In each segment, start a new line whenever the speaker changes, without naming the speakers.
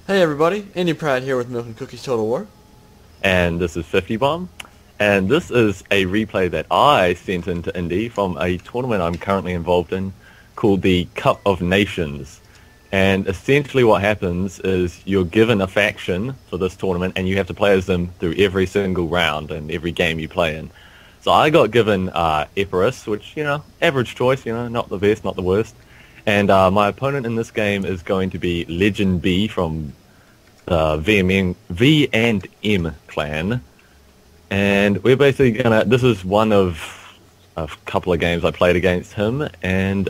Hey everybody, Andy Pratt here with Milk and Cookies Total War.
And this is 50 Bomb. And this is a replay that I sent into Indy from a tournament I'm currently involved in called the Cup of Nations. And essentially what happens is you're given a faction for this tournament and you have to play as them through every single round and every game you play in. So I got given Epirus, which, average choice, not the best, not the worst. And my opponent in this game is going to be Legend B from V and M clan, and we're basically this is one of a couple of games I played against him, and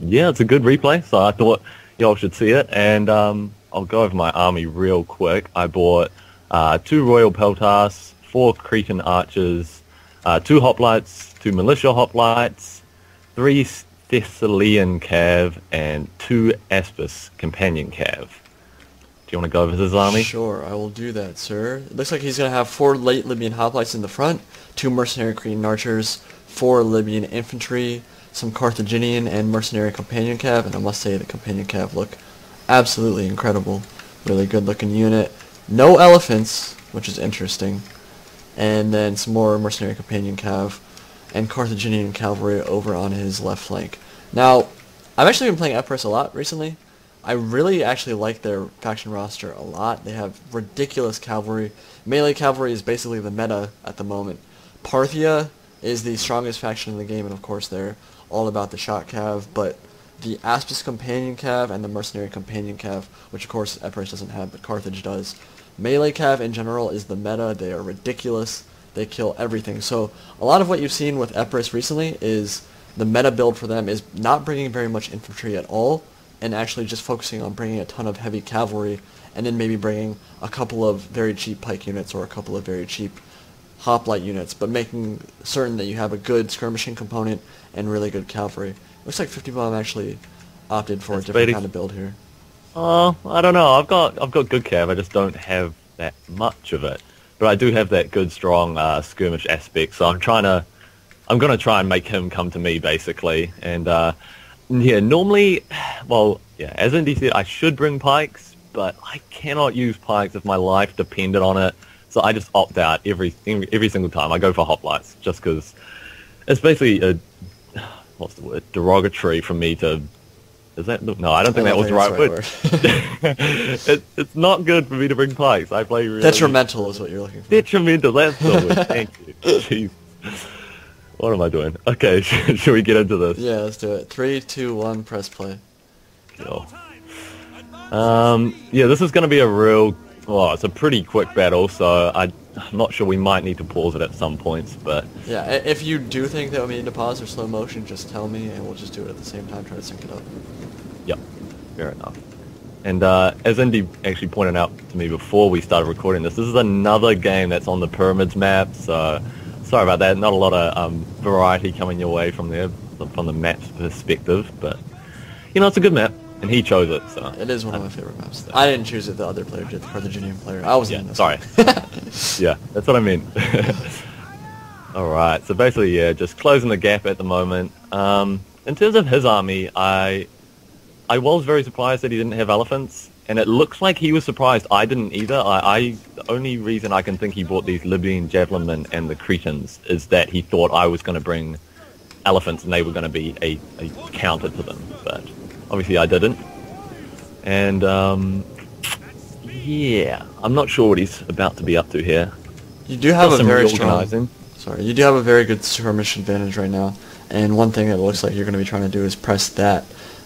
yeah, it's a good replay, so I thought y'all should see it, and I'll go over my army real quick. I bought 2 Royal Peltas, 4 Cretan Archers, 2 Hoplites, 2 Militia Hoplites, 3 Thessalian Cav, and 2 Aspis Companion Cav. Do you want to go over his army?
Sure, I will do that, sir. It looks like he's going to have 4 late Libyan hoplites in the front, 2 mercenary Cretan archers, 4 Libyan infantry, some Carthaginian and mercenary companion cav, and I must say the companion cav look absolutely incredible. Really good looking unit. No elephants, which is interesting. And then some more mercenary companion cav and Carthaginian cavalry over on his left flank. Now, I've actually been playing Epirus a lot recently. I really actually like their faction roster a lot. They have ridiculous cavalry. Melee cavalry is basically the meta at the moment. Parthia is the strongest faction in the game, and of course they're all about the shot cav, but the Aspis companion cav and the mercenary companion cav, which of course Epirus doesn't have, but Carthage does. Melee cav in general is the meta. They are ridiculous. They kill everything. So a lot of what you've seen with Epirus recently is the meta build for them is not bringing very much infantry at all, and actually just focusing on bringing a ton of heavy cavalry, and then maybe bringing a couple of very cheap pike units or a couple of very cheap hoplite units, but making certain that you have a good skirmishing component and really good cavalry. Looks like 50 Bomb actually opted for a different kind of build here.
I don't know. I've got good cav. I just don't have that much of it, but I do have that good strong skirmish aspect. So I'm gonna try and make him come to me basically, and yeah, normally, well, yeah, as Indy said, I should bring pikes, but I cannot use pikes if my life depended on it, so I just opt out every single time. I go for hoplites, just because it's basically what's the word, derogatory for me to, is that, no, I don't think that was the right word. It's not good for me to bring pikes. I play really...
Detrimental is what you're looking for.
Detrimental, that's the word, thank you. Jeez. What am I doing? Okay, should we get into this?
Yeah, let's do it. 3, 2, 1, press play.
Cool. Yeah, this is going to be it's a pretty quick battle, so I'm not sure, we might need to pause it at some points, but...
Yeah, if you do think that we need to pause or slow motion, just tell me, and we'll just do it at the same time, try to sync it up.
Yep, fair enough. And as Indy actually pointed out to me before we started recording this is another game that's on the Pyramids map, so... Sorry about that, not a lot of variety coming your way from there, from the map's perspective, but, it's a good map, and he chose it, so...
It is one of my favorite maps. I didn't choose it, the other player did, the Carthaginian player. I wasn't in this
sorry. Yeah, that's what I meant. Alright, so basically, yeah, just closing the gap at the moment. In terms of his army, I was very surprised that he didn't have elephants. And it looks like he was surprised I didn't either. The only reason I can think he bought these Libyan javelinmen and the Cretans is that he thought I was going to bring elephants and they were going to be a counter to them. But obviously I didn't. And yeah, I'm not sure what he's about to be up to here.
You do have a very strong... Sorry, you do have a very good skirmish advantage right now. And one thing that looks like you're going to be trying to do is press that.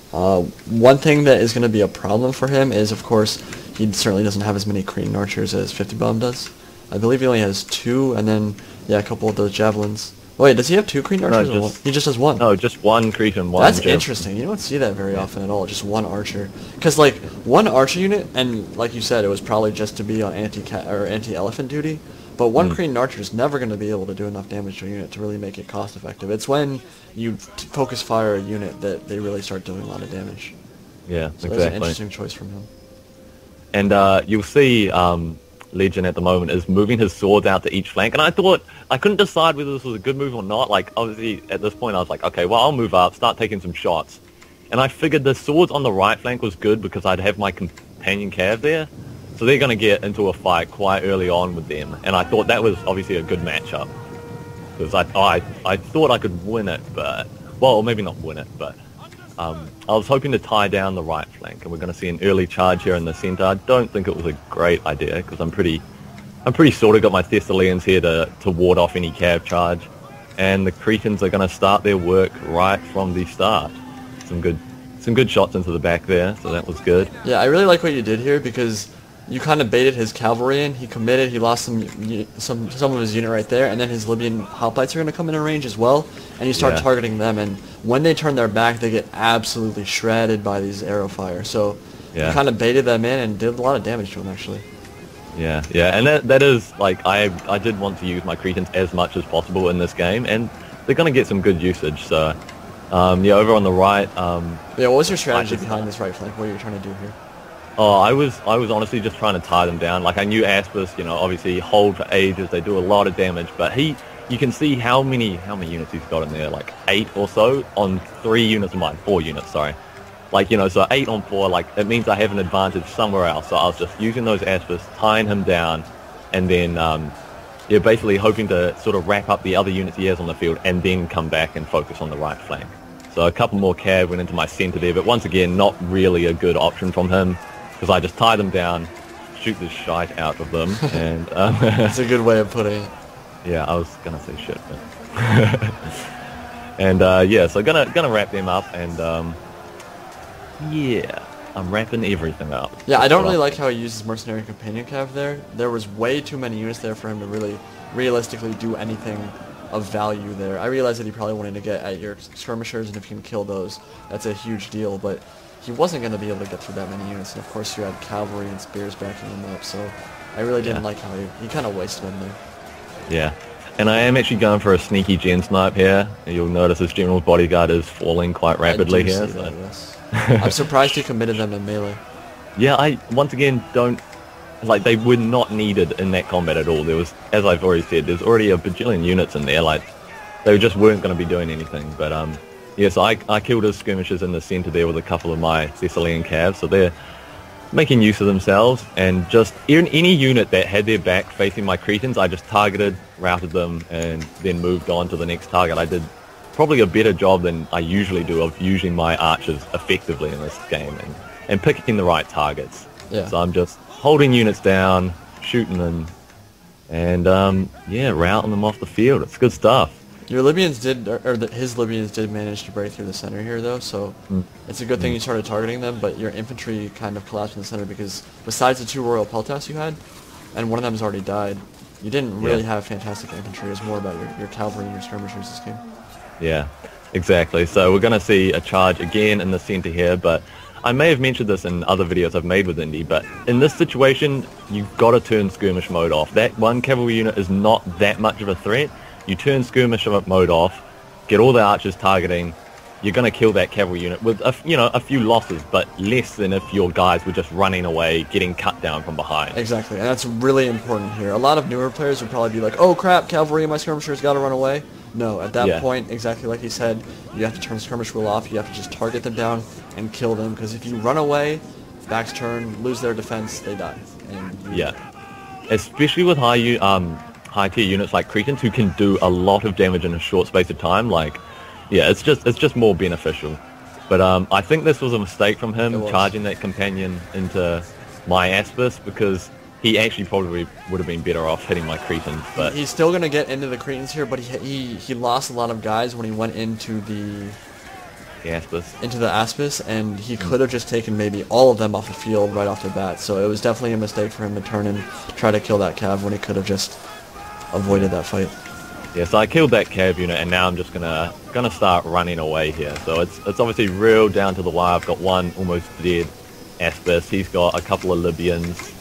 One thing that is going to be a problem for him is, of course, he certainly doesn't have as many Cretan archers as 50 Bomb does. I believe he only has 2, and then, yeah, a couple of those javelins. Wait, does he have 2 Cretan archers?
No,
he just has 1.
No, just 1 Cretan, 1
That's
javelin.
interesting. You don't see that very often at all, just 1 archer. Because, like, 1 archer unit, and like you said, it was probably just to be on anti-elephant duty, but 1 Cretan archer is never going to be able to do enough damage to a unit to really make it cost effective. It's when you focus fire a unit that they really start doing a lot of damage.
Yeah,
so
exactly.
That's an interesting choice from him.
And you'll see Legion at the moment is moving his swords out to each flank, and I thought, I couldn't decide whether this was a good move or not. Like, obviously, at this point I was like, okay, well, I'll move up, start taking some shots. And I figured the swords on the right flank was good because I'd have my companion cav there. So they're going to get into a fight quite early on with them, and I thought that was obviously a good matchup because I thought I could win it, but well, maybe not win it, but I was hoping to tie down the right flank, and we're going to see an early charge here in the center. I don't think it was a great idea because I'm pretty sort of got my Thessalians here to ward off any cav charge, and the Cretans are going to start their work right from the start. Some good shots into the back there, so that was good.
Yeah, I really like what you did here because you kind of baited his cavalry in. He committed. He lost some of his unit right there, and then his Libyan hoplites are going to come in range as well, and you start targeting them. And when they turn their back, they get absolutely shredded by these arrow fire. So you kind of baited them in and did a lot of damage to them actually.
Yeah, and that is like I did want to use my Cretans as much as possible in this game, and they're going to get some good usage. So over on the right.
Yeah, what was your strategy behind this right flank? What are you trying to do here?
Oh, I was honestly just trying to tie them down. Like I knew Aspis, obviously hold for ages. They do a lot of damage, but you can see how many units he's got in there, like 8 or so on 3 units of mine, 4 units, sorry. Like, so 8 on 4, like it means I have an advantage somewhere else. So I was just using those Aspis, tying him down, and then basically hoping to sort of wrap up the other units he has on the field, and then come back and focus on the right flank. So a couple more cav went into my center there, but once again, not really a good option from him. Because I just tie them down, shoot the shite out of them, and
that's a good way of putting it.
Yeah, I was gonna say shit, but and so gonna wrap them up, and I'm wrapping everything up.
Yeah, I don't really like how he uses mercenary companion cav there. There was way too many units there for him to really realistically do anything of value there. I realize that he probably wanted to get at your skirmishers, and if you can kill those, that's a huge deal, but he wasn't going to be able to get through that many units, and of course you had cavalry and spears backing him up, so I really didn't like how he kind of wasted them there.
Yeah, and I am actually going for a sneaky gen snipe here. You'll notice his general's bodyguard is falling quite rapidly here.
That, yes. I'm surprised he committed them to melee.
Yeah, I once again don't... Like, they were not needed in that combat at all. There was, as I've already said, there's already a bajillion units in there. Like, they just weren't going to be doing anything, but so I killed his skirmishers in the center there with a couple of my Thessalian calves, so they're making use of themselves, and just any unit that had their back facing my Cretans, I just targeted, routed them, and then moved on to the next target. I did probably a better job than I usually do of using my archers effectively in this game, and picking the right targets.
Yeah.
So I'm just holding units down, shooting them, and routing them off the field. It's good stuff.
Your Libyans his Libyans did manage to break through the center here, though, so it's a good thing you started targeting them, but your infantry kind of collapsed in the center because besides the 2 Royal Peltas you had, and one of them has already died, you didn't really have fantastic infantry. It was more about your cavalry and your skirmishers this game.
Yeah, exactly. So we're going to see a charge again in the center here, but I may have mentioned this in other videos I've made with Indy, but in this situation, you've got to turn skirmish mode off. That one cavalry unit is not that much of a threat. You turn skirmish mode off, get all the archers targeting, you're going to kill that cavalry unit with a few losses, but less than if your guys were just running away, getting cut down from behind.
Exactly, and that's really important here. A lot of newer players would probably be like, oh crap, cavalry and my skirmishers got to run away. No, at that point, exactly like he said, you have to turn skirmish rule off, you have to just target them down and kill them, because if you run away, backs turn, lose their defense, they die. And
especially with high tier units like Cretans who can do a lot of damage in a short space of time. Like, it's just more beneficial. But I think this was a mistake from him charging that companion into my Aspis, because he actually probably would have been better off hitting my Cretans. But
he's still going to get into the Cretans here, but he lost a lot of guys when he went into the Aspis, and he could have just taken maybe all of them off the field right off the bat. So it was definitely a mistake for him to turn and try to kill that cav when he could have just avoided that fight.
Yeah, so I killed that cav unit, and now I'm just gonna start running away here. So it's obviously real down to the wire. I've got one almost dead Aspis. He's got a couple of Libyans,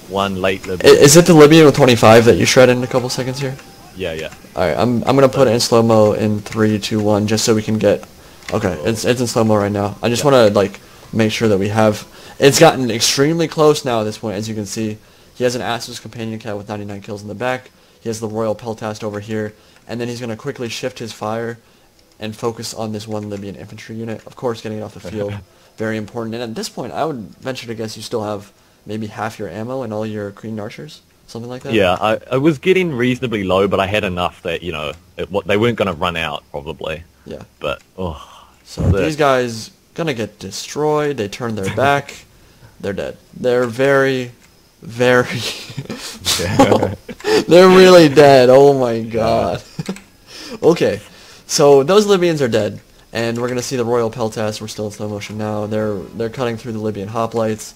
one late Libyan.
Is it the Libyan with 25 that you shred in a couple seconds here?
Yeah.
Alright, I'm gonna put it in slow-mo in 3, 2, 1, just so we can get... Okay, it's in slow-mo right now. I just want to make sure that we have... It's gotten extremely close now at this point, as you can see. He has an Aspis companion cat with 99 kills in the back. He has the Royal Peltast over here, and then he's going to quickly shift his fire and focus on this one Libyan infantry unit. Of course, getting it off the field, very important. And at this point, I would venture to guess you still have maybe half your ammo and all your Green Archers, something like that.
Yeah, I was getting reasonably low, but I had enough that, they weren't going to run out, probably.
Yeah.
But,
So these guys gonna get destroyed. They turn their back. They're dead. They're very, very... They're really dead. Oh my god. Okay. So those Libyans are dead. And we're going to see the Royal Peltas. We're still in slow motion now. They're cutting through the Libyan hoplites.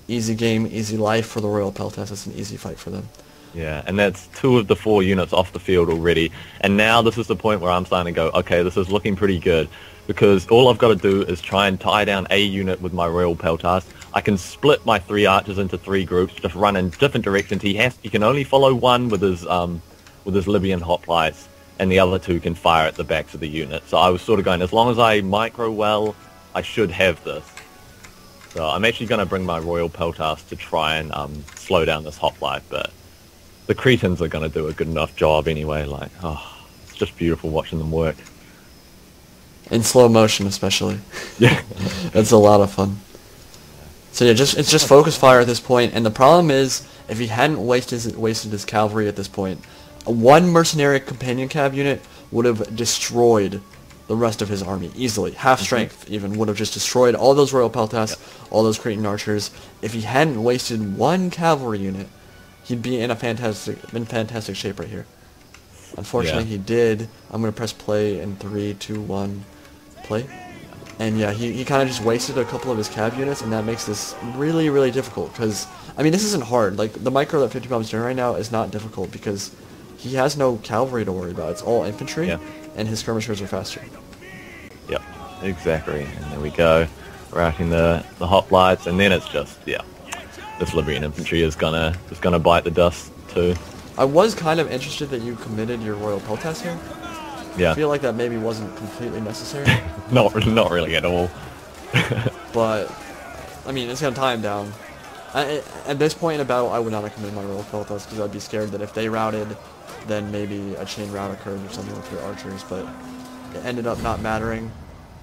Easy game, easy life for the Royal Peltas. It's an easy fight for them.
Yeah, and that's 2 of the 4 units off the field already. And now this is the point where I'm starting to go, okay, this is looking pretty good. Because all I've got to do is try and tie down a unit with my Royal Peltas. I can split my 3 archers into 3 groups, just run in different directions. He can only follow one with his Libyan hoplites, and the other 2 can fire at the backs of the unit. So I was sort of going, as long as I micro well, I should have this. So I'm actually going to bring my Royal Peltas to try and slow down this hoplite, but the Cretans are going to do a good enough job anyway. Like, it's just beautiful watching them work.
In slow motion, especially.
Yeah.
That's a lot of fun. So yeah, it's just focus fire at this point, and the problem is, if he hadn't wasted his cavalry at this point, one mercenary companion cab unit would have destroyed the rest of his army easily. Half strength even would have just destroyed all those Royal Peltas, all those Cretan archers. If he hadn't wasted one cavalry unit, he'd be in fantastic shape right here. Unfortunately, he did. I'm going to press play in 3, 2, 1, play. And yeah, he kind of just wasted a couple of his cab units, and that makes this really, really difficult. Because, I mean, this isn't hard. Like, the micro that 50 Bomb's doing right now is not difficult, because he has no cavalry to worry about. It's all infantry, and his skirmishers are faster.
Yep, exactly. And there we go. Routing the hoplites, and then it's just, this Libyan infantry is gonna bite the dust too.
I was kind of interested that you committed your Royal Peltas here.
Yeah.
I feel like that maybe wasn't completely necessary.
Not really at all.
But, I mean, it's going to tie him down. At this point in a battle, I would not have committed my Royal Peltas, because I'd be scared that if they routed, then maybe a chain rout occurred or something with your archers, but it ended up not mattering,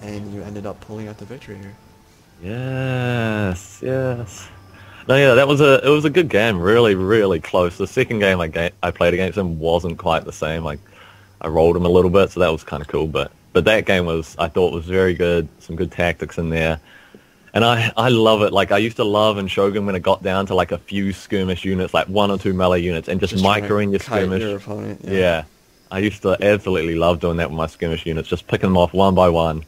and you ended up pulling out the victory here.
Yes. No, yeah, it was a good game. Really, really close. The second game I played against him wasn't quite the same. Like, I rolled him a little bit, so that was kind of cool. But that game I thought was very good. Some good tactics in there, and I love it. Like, I used to love in Shogun when it got down to like a few skirmish units, like 1 or 2 melee units, and just microing your skirmish.
Your opponent,
yeah, I used to absolutely love doing that with my skirmish units, just picking them off one by one,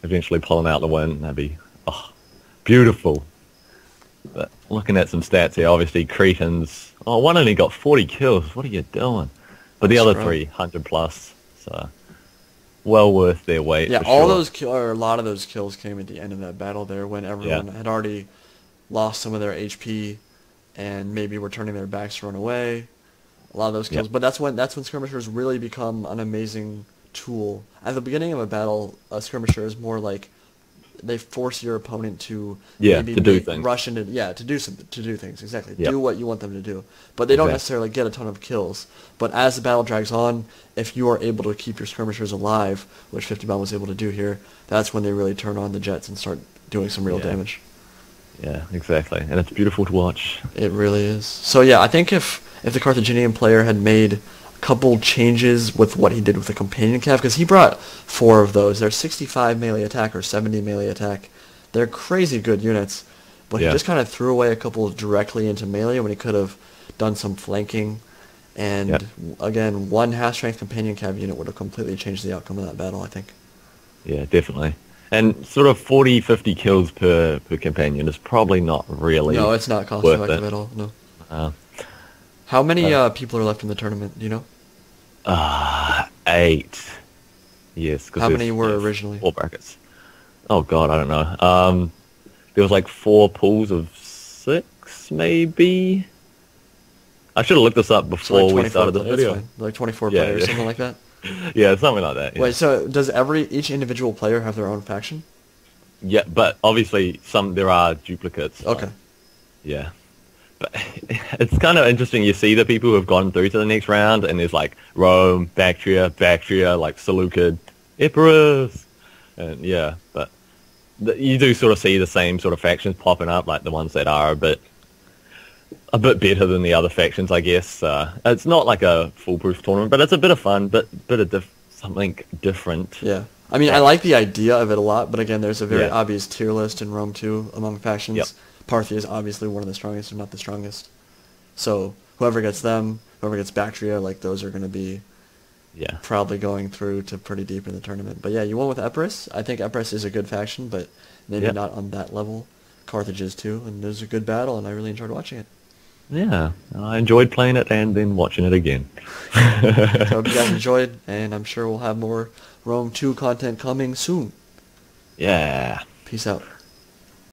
eventually pulling out the win. That'd be beautiful. But looking at some stats here, obviously Cretans. One only got 40 kills. What are you doing? But the other 3, 100 plus. So well worth their weight.
Yeah,
for
all
sure.
those a lot of those kills came at the end of that battle there, when everyone had already lost some of their HP, and maybe were turning their backs to run away. A lot of those kills, but that's when skirmishers really become an amazing tool. At the beginning of a battle, a skirmisher is more like they force your opponent to
do things.
Rush into to do things exactly.
Yep.
Do what you want them to do, but they don't necessarily get a ton of kills. But as the battle drags on, if you are able to keep your skirmishers alive, which 50 Bomb was able to do here, that's when they really turn on the jets and start doing some real damage.
Yeah, exactly, and it's beautiful to watch.
It really is. So yeah, I think if the Carthaginian player had made couple changes with what he did with the companion cav, because he brought 4 of those. They're 65 melee attack or 70 melee attack. They're crazy good units, but he just kind of threw away a couple directly into melee when he could have done some flanking. And again, 1 half-strength companion cav unit would have completely changed the outcome of that battle, I think.
Yeah, definitely. And sort of 40, 50 kills per companion is probably not really
No, it's not cost-effective at all, no. How many people are left in the tournament, do you know?
8. Yes.
How many were originally?
4 brackets. Oh god, I don't know. There was like 4 pools of 6, maybe? I should have looked this up before we started the video.
Like 24 players, something like that?
Yeah, something like that. Yeah.
Wait, so does each individual player have their own faction?
Yeah, but obviously there are duplicates.
Okay.
Yeah. But it's kind of interesting. You see the people who have gone through to the next round, and there's like Rome, Bactria, like Seleucid, Epirus, and but you do sort of see the same sort of factions popping up, like the ones that are a bit a bit better than the other factions, I guess. It's not like a foolproof tournament, but it's a bit of fun, bit of something different.
Yeah. I mean, I like the idea of it a lot, but again, there's a very
Yeah.
obvious tier list in Rome 2 among factions.
Yep.
Parthia is obviously one of the strongest, if not the strongest. So whoever gets them, whoever gets Bactria, like those are going to be
Yeah.
probably going through to pretty deep in the tournament. But yeah, you went with Epirus. I think Epirus is a good faction, but maybe
Yeah.
not on that level. Carthage is too, and it was a good battle, and I really enjoyed watching it.
Yeah. I enjoyed playing it and then watching it again.
So I hope you guys enjoyed, and I'm sure we'll have more Rome 2 content coming soon.
Yeah.
Peace out.